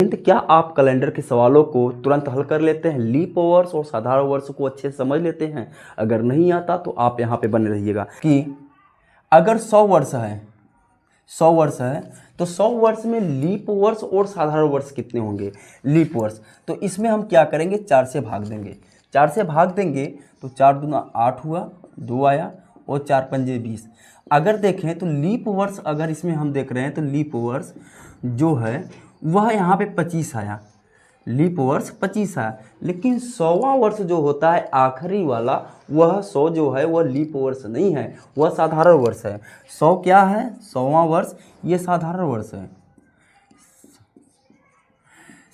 क्या आप कैलेंडर के सवालों को तुरंत हल कर लेते हैं? लीप वर्ष और साधारण वर्ष को अच्छे से समझ लेते हैं? अगर नहीं आता तो आप यहाँ पे बने रहिएगा कि अगर 100 वर्ष है, 100 वर्ष है तो 100 वर्ष में लीप वर्ष और साधारण वर्ष कितने होंगे? लीप वर्ष तो इसमें हम क्या करेंगे, 4 से भाग देंगे। 4 से भाग देंगे तो 4 दूना 8 हुआ, 2 आया और 4 पंजे 20। अगर देखें तो लीप वर्ष अगर इसमें हम देख रहे हैं तो लीप वर्ष जो है वह यहाँ पे 25 आया, लीप वर्ष 25 आया। लेकिन 100वां वर्ष जो होता है आखिरी वाला, वह 100 जो है वह लीप वर्ष नहीं है, वह साधारण वर्ष है। 100 क्या है? 100वां वर्ष ये साधारण वर्ष है,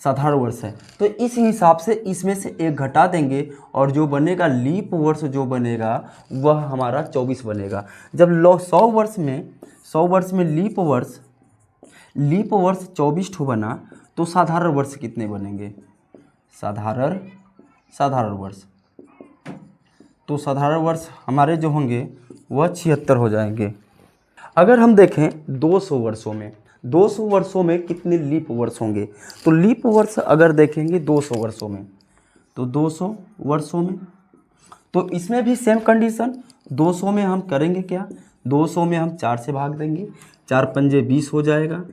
साधारण वर्ष है। तो इस हिसाब से इसमें से एक घटा देंगे और जो बनेगा लीप वर्ष जो बनेगा वह हमारा 24 बनेगा। जब 100 वर्ष में लीप वर्ष 24 ठो बना तो साधारण वर्ष कितने बनेंगे? साधारण वर्ष तो साधारण वर्ष हमारे जो होंगे वह 76 हो जाएंगे। अगर हम देखें 200 वर्षों में कितने लीप वर्ष होंगे? तो लीप वर्ष अगर देखेंगे 200 वर्षों में तो 200 वर्षों में तो इसमें भी सेम कंडीशन। 200 में हम करेंगे क्या, 200 में हम 4 से भाग देंगे, 4 पंजे 20 हो जाएगा,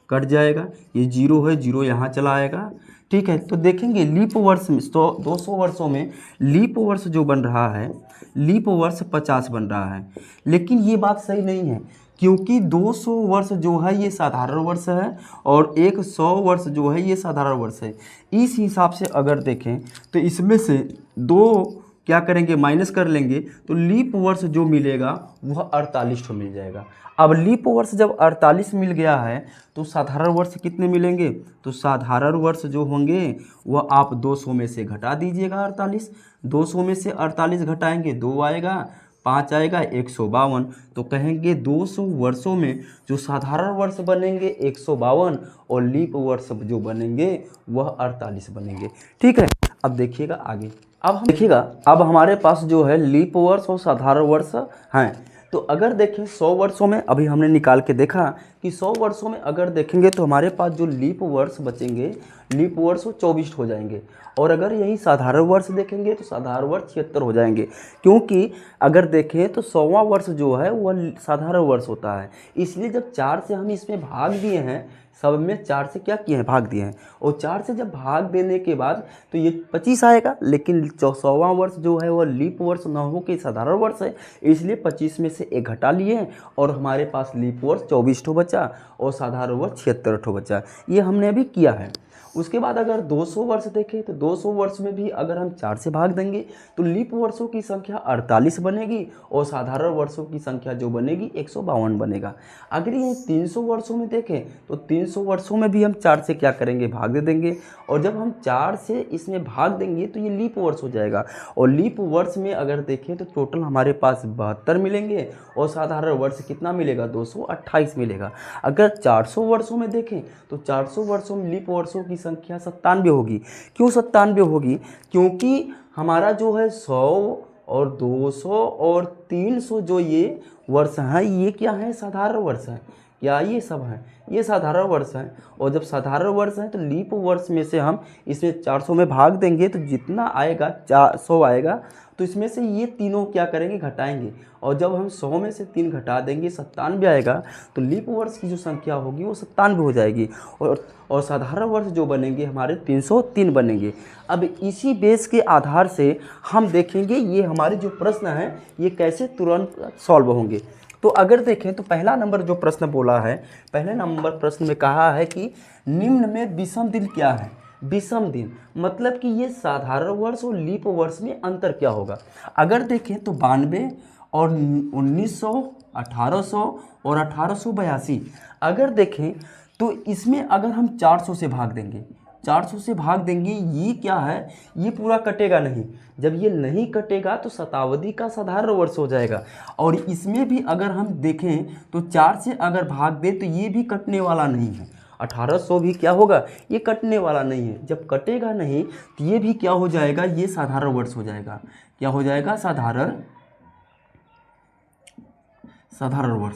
कट जाएगा, ये 0 है, 0 यहाँ चला आएगा। ठीक है, तो देखेंगे लीप वर्ष में तो 200 वर्षों में लीप वर्ष जो बन रहा है, लीप वर्ष 50 बन रहा है। लेकिन ये बात सही नहीं है क्योंकि 200 वर्ष जो है ये साधारण वर्ष है और 100 वर्ष जो है ये साधारण वर्ष है। इस हिसाब से अगर देखें तो इसमें से दो क्या करेंगे, माइनस कर लेंगे तो लीप वर्ष जो मिलेगा वह 48 मिल जाएगा। अब लीप वर्ष जब 48 मिल गया है तो साधारण वर्ष कितने मिलेंगे? तो साधारण वर्ष जो होंगे वह आप 200 में से घटा दीजिएगा 48। 200 में से 48 घटाएंगे, 2 आएगा, 5 आएगा, 152। तो कहेंगे 200 वर्षों में जो साधारण वर्ष बनेंगे 152 और लीप वर्ष जो बनेंगे वह 48 बनेंगे। ठीक है, अब देखिएगा आगे। अब हमारे पास जो है लीप वर्ष और साधारण वर्ष हैं। तो अगर देखें 100 वर्षों में, अभी हमने निकाल के देखा कि 100 वर्षों में अगर देखेंगे तो हमारे पास जो लीप वर्ष बचेंगे, लीप वर्ष 24 हो जाएंगे। और अगर यही साधारण वर्ष देखेंगे तो साधारण वर्ष 76 हो जाएंगे। क्योंकि अगर देखें तो 100वां वर्ष जो है वह साधारण वर्ष होता है, इसलिए जब 4 से हम इसमें भाग दिए हैं, सब में 4 से क्या किए हैं, भाग दिए हैं। और 4 से जब भाग देने के बाद तो ये 25 आएगा। लेकिन 100वां वर्ष जो है वह लीप वर्ष न हो के साधारण वर्ष है, इसलिए 25 में से एक घटा लिए और हमारे पास लीप वर्ष 24 ठो बचा और साधारण वर्ष 76 ठो बचा। ये हमने अभी किया है। उसके बाद अगर 200 वर्ष देखें तो 200 वर्ष में भी अगर हम 4 से भाग देंगे तो लीप वर्षों की संख्या 48 बनेगी और साधारण वर्षों की संख्या जो बनेगी 152 बनेगा। अगर ये 300 वर्षों में देखें तो 300 वर्षों में भी हम 4 से क्या करेंगे, भाग दे देंगे। और जब हम 4 से इसमें भाग देंगे तो ये लीप वर्ष हो जाएगा। और लीप वर्ष में अगर देखें तो टोटल हमारे पास 72 मिलेंगे और साधारण वर्ष कितना मिलेगा, 228 मिलेगा। अगर 400 वर्षों में देखें तो 400 वर्षों में लीप वर्षों की संख्या 97 होगी। क्यों 97 होगी? क्योंकि हमारा जो है 100 और 200 और 300 जो ये वर्ष हैं ये क्या है, साधारण वर्ष हैं। क्या ये सब हैं, ये साधारण वर्ष हैं। और जब साधारण वर्ष हैं तो लीप वर्ष में से हम इसमें 400 में भाग देंगे तो जितना आएगा 400 आएगा। तो इसमें से ये तीनों क्या करेंगे, घटाएंगे। और जब हम 100 में से 3 घटा देंगे 97 आएगा। तो लीप वर्ष की जो संख्या होगी वो 97 हो जाएगी और साधारण वर्ष जो बनेंगे हमारे 303 बनेंगे। अब इसी बेस के आधार से हम देखेंगे ये हमारे जो प्रश्न हैं ये कैसे तुरंत सॉल्व होंगे। तो अगर देखें तो पहला नंबर जो प्रश्न बोला है, पहले नंबर प्रश्न में कहा है कि निम्न में विषम दिन क्या है। विषम दिन मतलब कि ये साधारण वर्ष और लीप वर्ष में अंतर क्या होगा। अगर देखें तो 92 और 1900, 1800 और 1882 अगर देखें तो इसमें अगर हम 400 से भाग देंगे, 400 से भाग देंगे, ये क्या है, ये पूरा कटेगा नहीं। जब ये नहीं कटेगा तो शताब्दी का साधारण वर्ष हो जाएगा। और इसमें भी अगर हम देखें तो 4 से अगर भाग दें तो ये भी कटने वाला नहीं है। 1800 भी क्या होगा, ये कटने वाला नहीं है। जब कटेगा नहीं तो ये भी क्या हो जाएगा, ये साधारण वर्ष हो जाएगा। क्या हो जाएगा, साधारण वर्ष।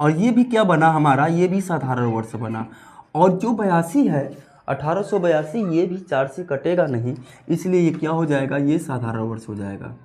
और ये भी क्या बना हमारा, ये भी साधारण वर्ष बना। और जो 82 है, 1882 ये भी 4 से कटेगा नहीं, इसलिए ये क्या हो जाएगा, ये साधारण वर्ष हो जाएगा,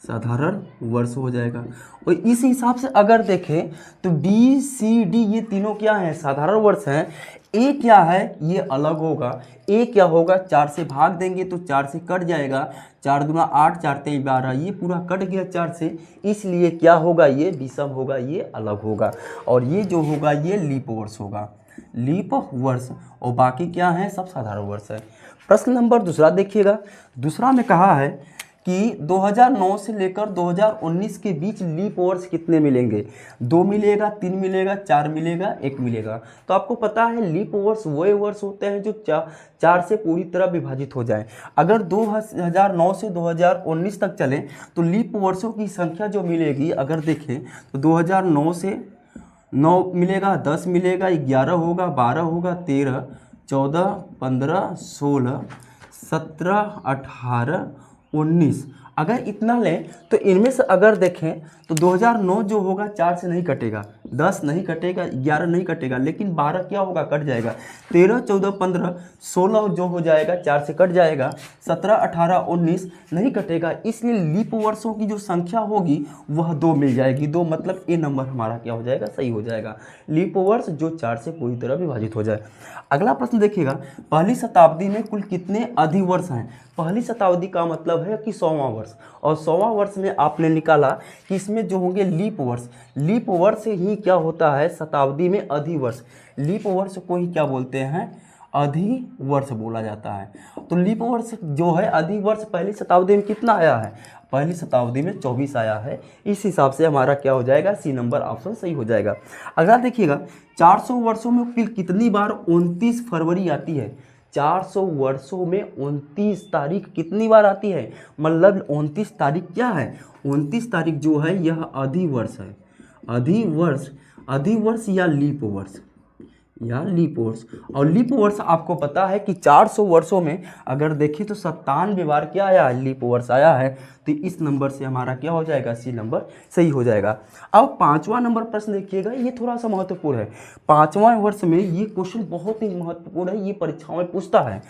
साधारण वर्ष हो जाएगा। और इस हिसाब से अगर देखें तो बी सी डी ये तीनों क्या हैं, साधारण वर्ष हैं। ए क्या है, ये अलग होगा। ए क्या होगा, 4 से भाग देंगे तो 4 से कट जाएगा, 4 दूना 8, 4 तेईस 12, ये पूरा कट गया 4 से, इसलिए क्या होगा, ये विषम होगा, ये अलग होगा। और ये जो होगा ये लीप वर्ष होगा, लीप वर्ष। और बाकी क्या है, सब साधारण वर्ष है। प्रश्न नंबर दूसरा देखिएगा। दूसरा में कहा है कि 2009 से लेकर 2019 के बीच लीप वर्ष कितने मिलेंगे। 2 मिलेगा, 3 मिलेगा, 4 मिलेगा, 1 मिलेगा। तो आपको पता है लीप वर्ष वही वर्ष होते हैं जो 4 से पूरी तरह विभाजित हो जाए। अगर 2009 से 2019 तक चले तो लीप वर्षों की संख्या जो मिलेगी, अगर देखें तो 2009 से 9 मिलेगा, 10 मिलेगा, 11 होगा, 12 होगा, 13, 14, 15, 16, 17, 18, 19। अगर इतना लें तो इनमें से अगर देखें तो 2009 जो होगा 4 से नहीं कटेगा, 10 नहीं कटेगा, 11 नहीं कटेगा, लेकिन 12 क्या होगा, कट जाएगा। 13, 14, 15, 16 जो हो जाएगा 4 से कट जाएगा। 17, 18, 19 नहीं कटेगा, इसलिए लीप वर्षों की जो संख्या होगी वह 2 मिल जाएगी। 2 मतलब ए नंबर हमारा क्या हो जाएगा, सही हो जाएगा। लीप वर्ष जो 4 से पूरी तरह विभाजित हो जाए। अगला प्रश्न देखिएगा, पहली शताब्दी में कुल कितने अधिवर्ष हैं। पहली शताब्दी का मतलब है कि 100वां वर्ष, और 100वां वर्ष में आपने निकाला कि इसमें जो होंगे लीप वर्ष। लीप वर्ष ही क्या होता है, शताब्दी में अधिवर्ष। लीप वर्ष को ही क्या बोलते हैं, अधिवर्ष बोला जाता है। तो लीप वर्ष जो है अधिवर्ष पहली शताब्दी में कितना आया है, पहली शताब्दी में 24 आया है। इस हिसाब से हमारा क्या हो जाएगा, सी नंबर ऑप्शन सही हो जाएगा। अगला देखिएगा, 400 वर्षों में कुल कितनी बार 29 फरवरी आती है। 400 वर्षों में 29 तारीख कितनी बार आती है, मतलब 29 तारीख क्या है, 29 तारीख जो है यह अधिवर्ष है। अधिवर्ष, अधिवर्ष या लीप वर्ष, या लीप वर्ष। और लीप वर्ष आपको पता है कि 400 वर्षों में अगर देखें तो 97 बार क्या आया है, लीप वर्ष आया है। तो इस नंबर से हमारा क्या हो जाएगा, सी नंबर सही हो जाएगा। अब 5वां नंबर प्रश्न देखिएगा, ये थोड़ा सा महत्वपूर्ण है। 5वां वर्ष में ये क्वेश्चन बहुत ही महत्वपूर्ण है, ये परीक्षाओं में पूछता है।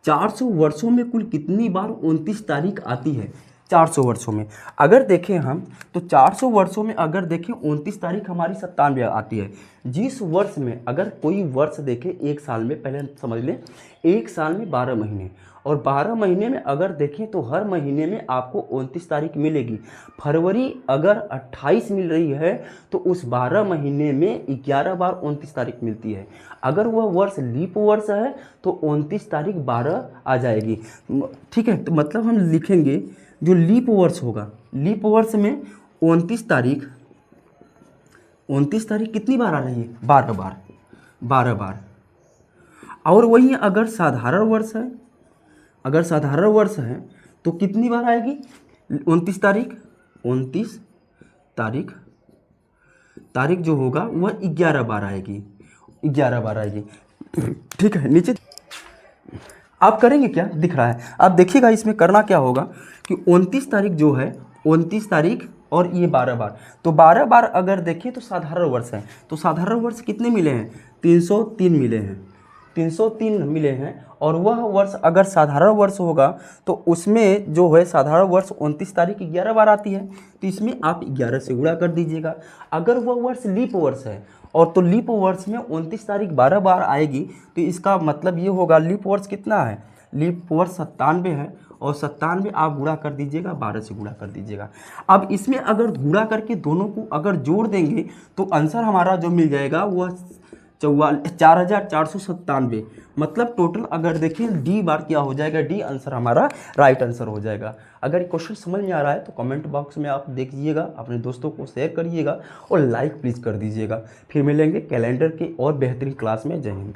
400 वर्षों में कुल कितनी बार 29 तारीख आती है। 400 वर्षों में अगर देखें हम तो 400 वर्षों में अगर देखें 29 तारीख हमारी 97 आती है। जिस वर्ष में अगर कोई वर्ष देखें एक साल में, पहले समझ लें एक साल में 12 महीने, और 12 महीने में अगर देखें तो हर महीने में आपको 29 तारीख मिलेगी। फरवरी अगर 28 मिल रही है तो उस 12 महीने में 11 बार 29 तारीख मिलती है। अगर वह वर्ष लीप वर्ष है तो 29 तारीख 12 आ जाएगी, ठीक है। तो मतलब हम लिखेंगे जो लीप वर्ष होगा, लीप वर्ष में 29 तारीख कितनी बार आ रही है, 12 बार, 12 बार। और वहीं अगर साधारण वर्ष है, अगर साधारण वर्ष है तो कितनी बार आएगी, 29 तारीख, 29 तारीख जो होगा वह 11 बार आएगी, 11 बार आएगी, ठीक है। नीचे आप करेंगे क्या, दिख रहा है, आप देखिएगा इसमें करना क्या होगा कि 29 तारीख जो है, 29 तारीख और ये 12 बार, तो 12 बार अगर देखें तो साधारण वर्ष है। तो साधारण वर्ष कितने मिले हैं, 303 मिले हैं, 303 मिले हैं। और वह वर्ष अगर साधारण वर्ष होगा तो उसमें जो है साधारण वर्ष 29 तारीख 11 बार आती है, तो इसमें आप 11 से गुणा कर दीजिएगा। अगर वह वर्ष लीप वर्ष है और तो लीप वर्ष में 29 तारीख 12 बार आएगी, तो इसका मतलब ये होगा लीप वर्ष कितना है, लीप वर्ष 97 है, और 97 आप गुणा कर दीजिएगा, 12 से गुणा कर दीजिएगा। अब इसमें अगर गुणा करके दोनों को अगर जोड़ देंगे तो आंसर हमारा जो मिल जाएगा वह 4497, मतलब टोटल अगर देखें डी बार क्या हो जाएगा, डी आंसर हमारा राइट आंसर हो जाएगा। अगर ये क्वेश्चन समझ में आ रहा है तो कमेंट बॉक्स में आप देखिएगा, अपने दोस्तों को शेयर करिएगा और लाइक प्लीज़ कर दीजिएगा। फिर मिलेंगे कैलेंडर के और बेहतरीन क्लास में। जय हिंद।